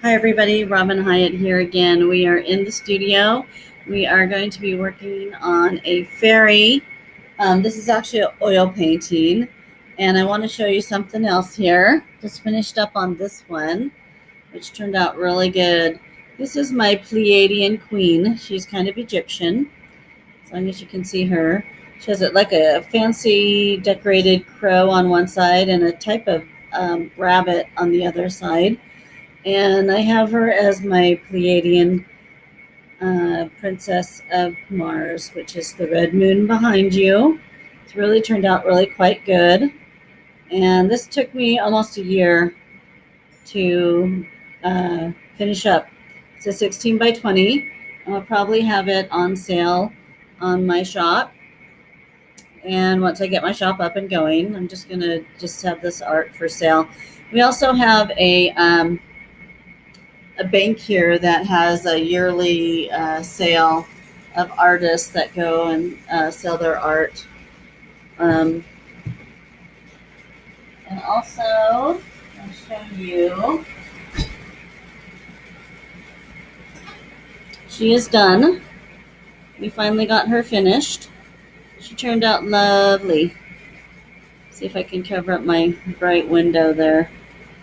Hi, everybody. Robin Hyatt here again. We are in the studio. We are going to be working on a fairy. This is actually an oil painting, and I want to show you something else here. Just finished up on this one, which turned out really good. This is my Pleiadian queen. She's kind of Egyptian, as long as you can see her. She has like a fancy decorated crow on one side and a type of rabbit on the other side. And I have her as my Pleiadian Princess of Mars, which is the red moon behind you. It's really turned out really quite good. And this took me almost a year to finish up. It's a 16 by 20. I'll probably have it on sale on my shop. And once I get my shop up and going, I'm just going to just have this art for sale. We also have a bank here that has a yearly sale of artists that go and sell their art. Um, and also, I'll show you, she is done. We finally got her finished. She turned out lovely. See if I can cover up my bright window there.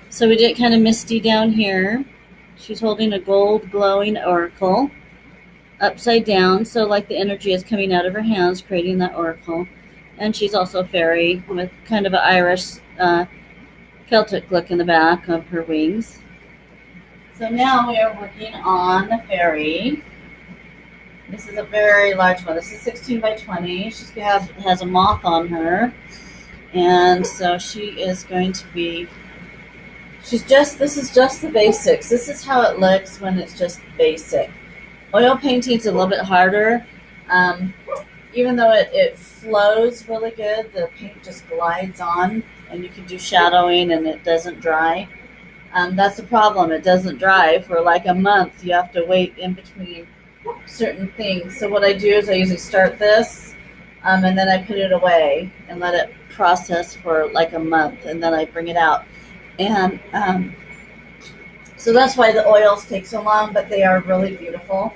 So we did kind of misty down here. She's holding a gold glowing oracle upside down, so like the energy is coming out of her hands, creating that oracle. And she's also a fairy with kind of an Irish Celtic look in the back of her wings. So now we are working on the fairy. This is a very large one. This is 16 by 20. She has a moth on her. And so she is going to be, this is just the basics. This is how it looks when it's just basic. Oil painting's a little bit harder. Even though it flows really good, the paint just glides on, and you can do shadowing and it doesn't dry. That's the problem. It doesn't dry for like a month. You have to wait in between certain things. So what I do is I usually start this, and then I put it away and let it process for like a month, and then I bring it out. And so that's why the oils take so long, but they are really beautiful.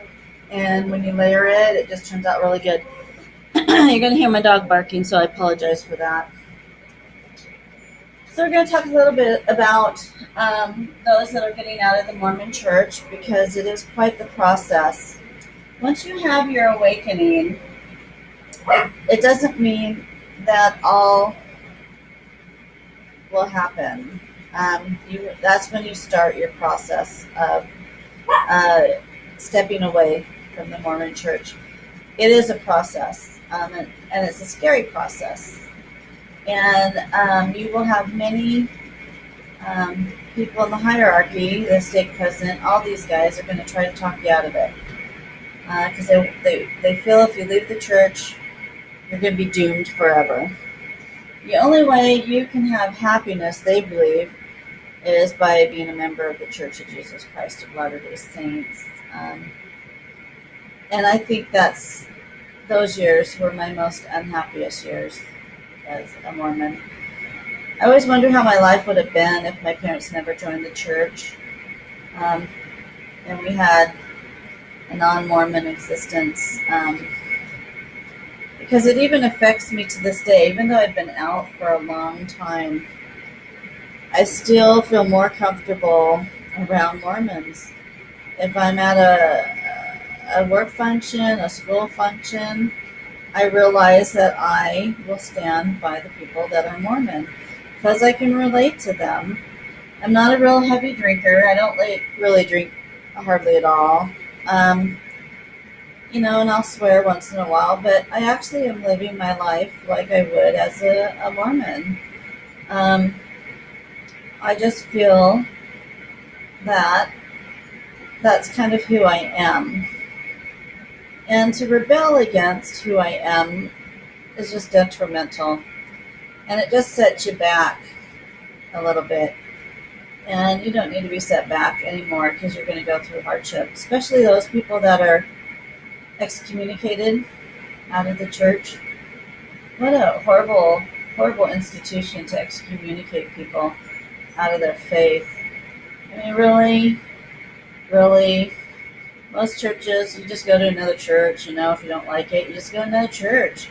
And when you layer it, it just turns out really good. You're going to hear my dog barking, so I apologize for that. So we're going to talk a little bit about those that are getting out of the Mormon church, because it is quite the process. Once you have your awakening, it doesn't mean that all will happen. That's when you start your process of stepping away from the Mormon church. It is a process, and it's a scary process. And you will have many people in the hierarchy, the stake president, all these guys are going to try to talk you out of it. Because they feel if you leave the church, you're going to be doomed forever. The only way you can have happiness, they believe, is by being a member of the Church of Jesus Christ of Latter-day Saints. And I think those years were my most unhappiest years as a Mormon. I always wonder how my life would have been if my parents never joined the church. And we had a non-Mormon existence. Because it even affects me to this day, even though I've been out for a long time. I still feel more comfortable around Mormons. If I'm at a work function, a school function, I realize that I will stand by the people that are Mormon because I can relate to them. I'm not a real heavy drinker. I don't really drink hardly at all. And I'll swear once in a while, but I actually am living my life like I would as a Mormon. I just feel that that's kind of who I am. And to rebel against who I am is just detrimental. And it just sets you back a little bit. And you don't need to be set back anymore because you're going to go through hardship, especially those people that are excommunicated out of the church. What a horrible, horrible institution to excommunicate people out of their faith. I mean, really? Really, most churches, you just go to another church, if you don't like it, you just go to another church.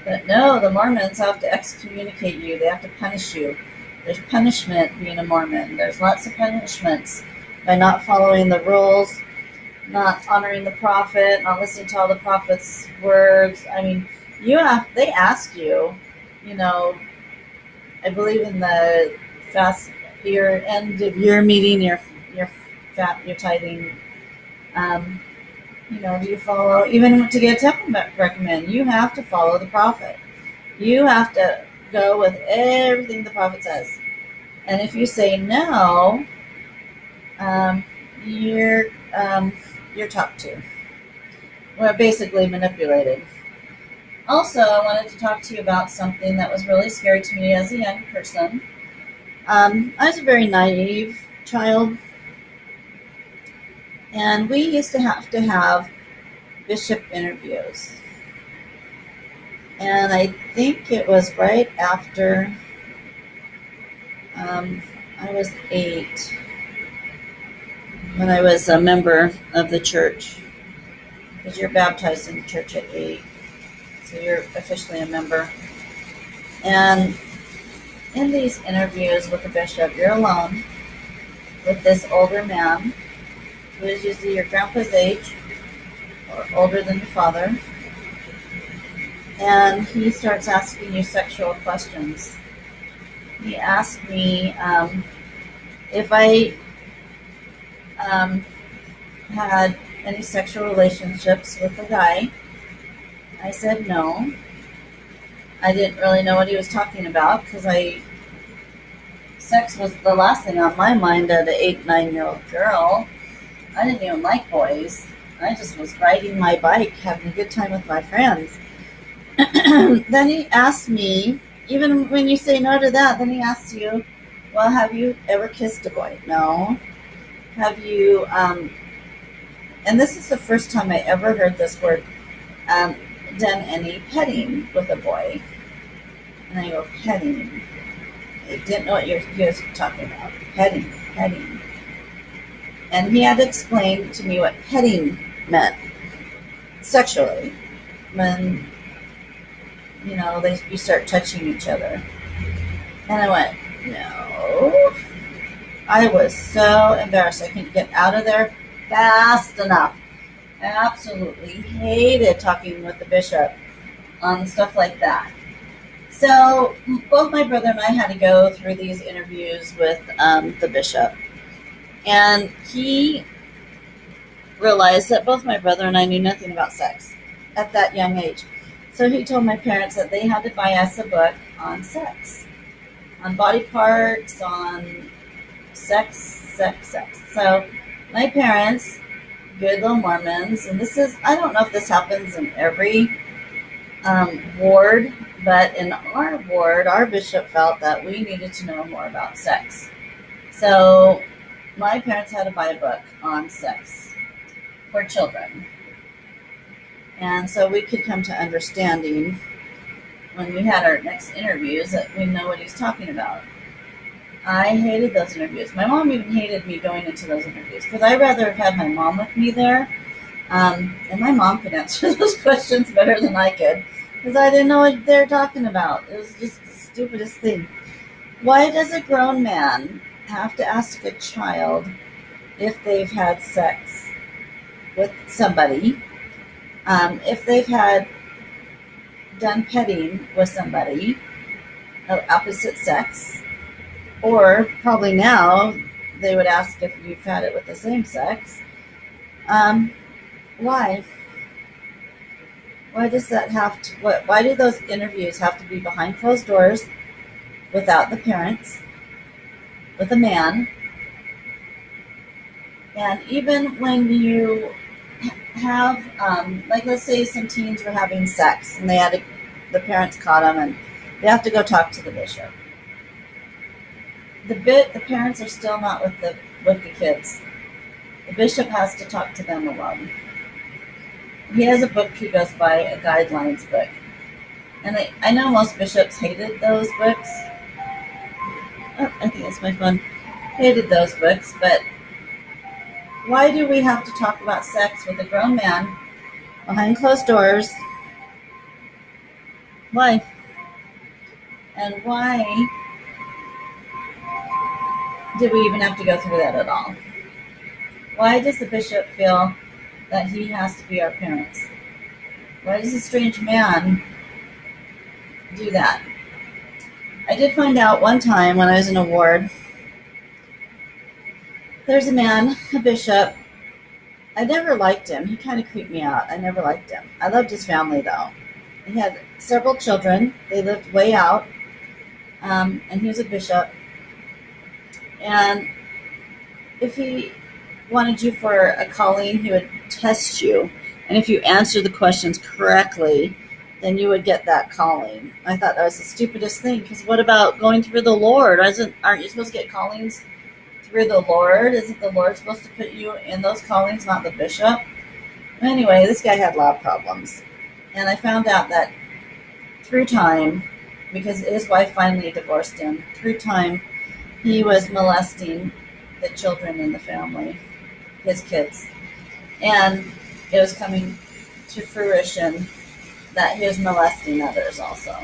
But no, the Mormons have to excommunicate you. They have to punish you. There's punishment being a Mormon. There's lots of punishments by not following the rules, not honoring the prophet, not listening to all the prophet's words. I mean, they ask you, I believe in the your end of year meeting, your tithing. Do you follow, even to get a temple recommend, you have to follow the prophet. You have to go with everything the prophet says. And if you say no, you're talked to. We're basically manipulated. Also, I wanted to talk to you about something that was really scary to me as a young person. I was a very naive child, and we used to have bishop interviews. And I think it was right after I was 8, when I was a member of the church, because you're baptized in the church at 8, so you're officially a member. And in these interviews with the bishop, you're alone with this older man who is usually your grandpa's age or older than your father, and he starts asking you sexual questions. He asked me if I had any sexual relationships with a guy. I said no. I didn't really know what he was talking about, because sex was the last thing on my mind as an 8, 9-year-old girl. I didn't even like boys. I just was riding my bike, having a good time with my friends. Then he asked me, even when you say no to that, then he asks you, well, have you ever kissed a boy? No. Have you, and this is the first time I ever heard this word, done any petting with a boy? And I go, petting? I didn't know what he was talking about. Petting. And he had to explain to me what petting meant sexually, when you start touching each other. And I went, no. I was so embarrassed. I couldn't get out of there fast enough. I absolutely hated talking with the bishop on stuff like that. So both my brother and I had to go through these interviews with the bishop. And he realized that both my brother and I knew nothing about sex at that young age. So he told my parents that they had to buy us a book on sex, on body parts, on sex. So my parents, good little Mormons, and I don't know if this happens in every ward, but in our ward, our bishop felt that we needed to know more about sex. So my parents had to buy a book on sex for children. And so we could come to understanding when we had our next interviews that we know what he's talking about. I hated those interviews. My mom even hated me going into those interviews, because I'd rather have had my mom with me there. And my mom could answer those questions better than I could, because I didn't know what they were talking about. It was just the stupidest thing. Why does a grown man have to ask a child if they've had sex with somebody, if they've done petting with somebody of opposite sex, or probably now they would ask if you've had it with the same sex? Why? Why does that have to? Why do those interviews have to be behind closed doors, without the parents, with a man? And even when you have, like, let's say some teens were having sex and the parents caught them, and they have to go talk to the bishop. The parents are still not with the kids. The bishop has to talk to them alone. He has a book he goes by, a guidelines book. And I know most bishops hated those books. Oh, I think that's my phone. Hated those books, but Why do we have to talk about sex with a grown man behind closed doors? Why? And why did we even have to go through that at all? Why does the bishop feel that he has to be our parents? Why does a strange man do that? I did find out one time when I was in a ward, there's a man, a bishop. I never liked him. He kind of creeped me out. I never liked him. I loved his family, though. He had several children. They lived way out, and he was a bishop. And if he wanted you for a calling, he would test you. And if you answered the questions correctly, then you would get that calling. I thought that was the stupidest thing, because what about going through the Lord? Aren't you supposed to get callings through the Lord? Isn't the Lord supposed to put you in those callings, not the bishop? Anyway, this guy had a lot of problems. And I found out that through time, because his wife finally divorced him, through time, he was molesting the children in the family, his kids. And it was coming to fruition that he was molesting others also.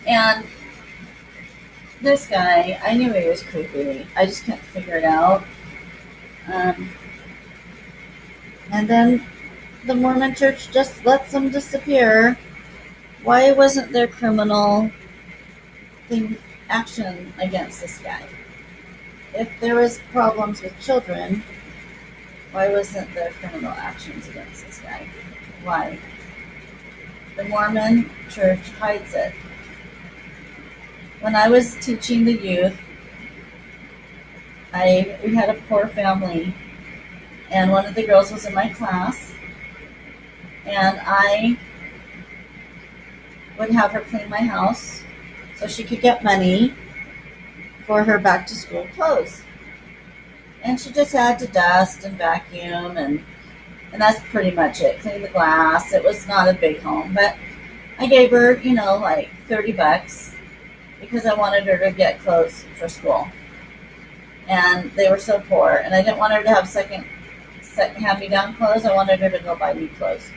And this guy, I knew he was creepy. I just couldn't figure it out. And then the Mormon church just lets them disappear. Why wasn't there criminal action against this guy? If there was problems with children, why wasn't there criminal actions against this guy? Why? The Mormon church hides it. When I was teaching the youth, we had a poor family, and one of the girls was in my class, and I would have her clean my house so she could get money for her back to school clothes. And she just had to dust and vacuum, and that's pretty much it. Clean the glass. It was not a big home, but I gave her, like $30 because I wanted her to get clothes for school. And they were so poor, and I didn't want her to have second hand-me-down clothes. I wanted her to go buy new clothes.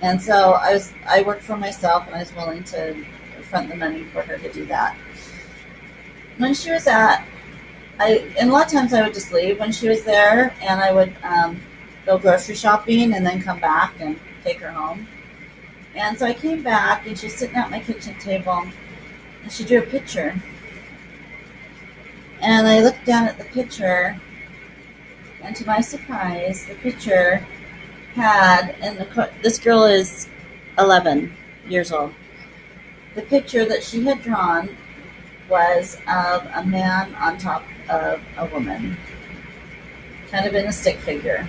And so I worked for myself, and I was willing to front the money for her to do that. When she was and a lot of times I would just leave when she was there, and I would go grocery shopping and then come back and take her home. And so I came back, and she's sitting at my kitchen table, and she drew a picture. And I looked down at the picture, and to my surprise, the picture had, this girl is 11 years old. The picture that she had drawn was of a man on top of a woman, kind of in a stick figure.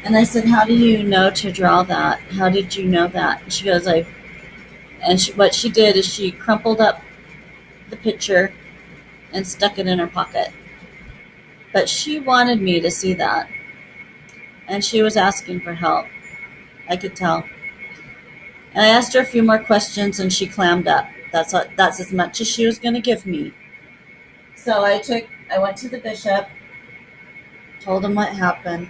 And I said, "How do you know to draw that? How did you know that?" And she goes, what she did is she crumpled up the picture and stuck it in her pocket. But she wanted me to see that. And she was asking for help. I could tell. And I asked her a few more questions, and she clammed up. That's as much as she was going to give me. So I went to the bishop, told him what happened.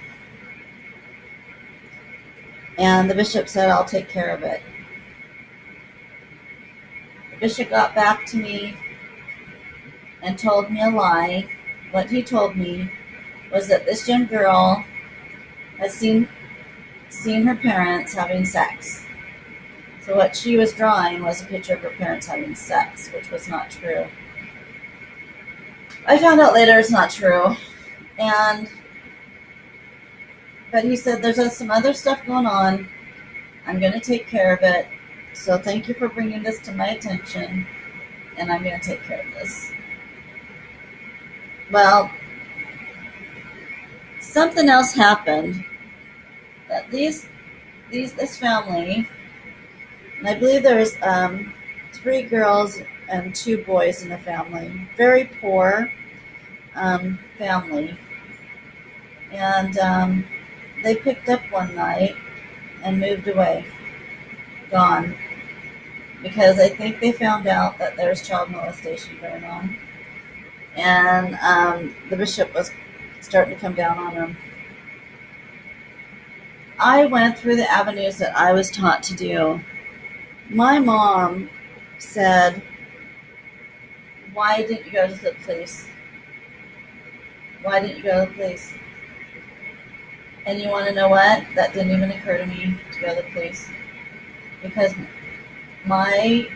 And the bishop said, "I'll take care of it." The bishop got back to me and told me a lie. What he told me was that this young girl had seen her parents having sex. So what she was drawing was a picture of her parents having sex, which was not true. I found out later it's not true. But he said, "There's some other stuff going on. I'm going to take care of it. So thank you for bringing this to my attention, and I'm going to take care of this." Well, something else happened. That this family, and I believe there was 3 girls and 2 boys in the family, very poor family, and they picked up one night and moved away, gone, because I think they found out that there was child molestation going on. and the bishop was starting to come down on him. I went through the avenues that I was taught to do. My mom said, "Why didn't you go to the police? Why didn't you go to the police?" And you want to know what? That didn't even occur to me to go to the police, because my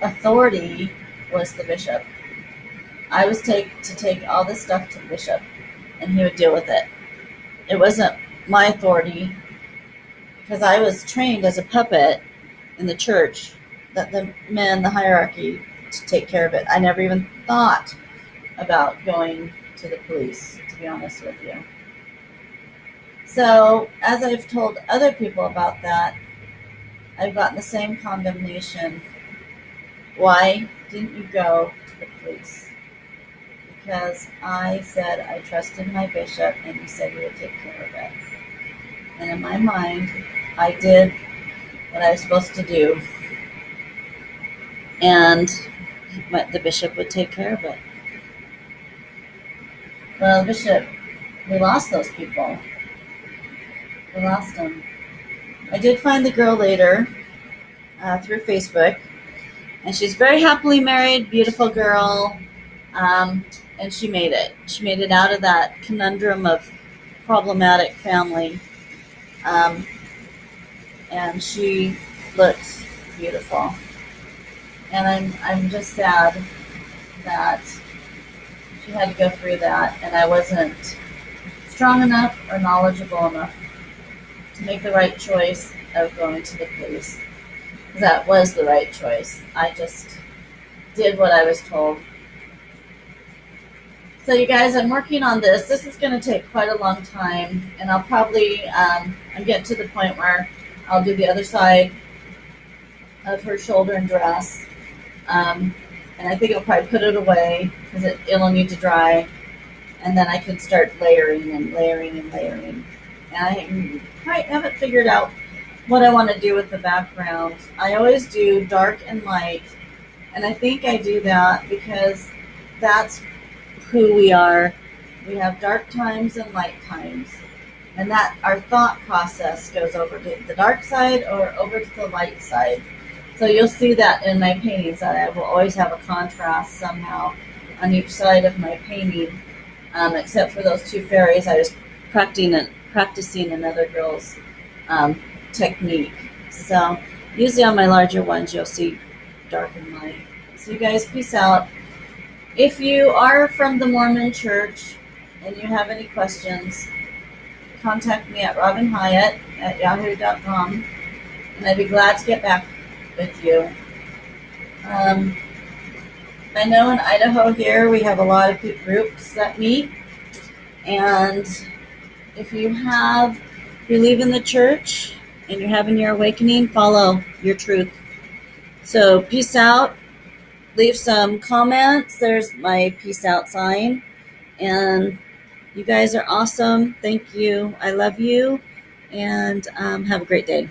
authority was the bishop. I was to take all this stuff to the bishop, and he would deal with it. It wasn't my authority, because I was trained as a puppet in the church, that the men, the hierarchy, to take care of it. I never even thought about going to the police, to be honest with you. So, as I've told other people about that, I've gotten the same condemnation. Why didn't you go to the police? Because I said I trusted my bishop, and he said he would take care of it. And in my mind, I did what I was supposed to do, and the bishop would take care of it. Well, the bishop, we lost those people. We lost them. I did find the girl later through Facebook, and she's very happily married, beautiful girl, and she made it. She made it out of that conundrum of problematic family, and she looks beautiful. And I'm just sad that she had to go through that, and I wasn't strong enough or knowledgeable enough to make the right choice of going to the police. That was the right choice. I just did what I was told. So you guys, I'm working on this. This is going to take quite a long time, and I'll probably, I'm getting to the point where I'll do the other side of her shoulder and dress. And I think I'll probably put it away because it'll need to dry, and then I can start layering and layering and layering. And I haven't figured out what I want to do with the background. I always do dark and light, and I think I do that because that's who we are. We have dark times and light times, and that our thought process goes over to the dark side or over to the light side. So you'll see that in my paintings, that I will always have a contrast somehow on each side of my painting, except for those two fairies. I was practicing another girl's technique. So usually on my larger ones, you'll see dark and light. So you guys, peace out. If you are from the Mormon Church and you have any questions, contact me at robinhyatt@yahoo.com, and I'd be glad to get back with you. I know in Idaho here we have a lot of groups that meet, and if you believe in the church and you're having your awakening, follow your truth. So peace out. Leave some comments. There's my peace out sign. And you guys are awesome. Thank you. I love you. And have a great day.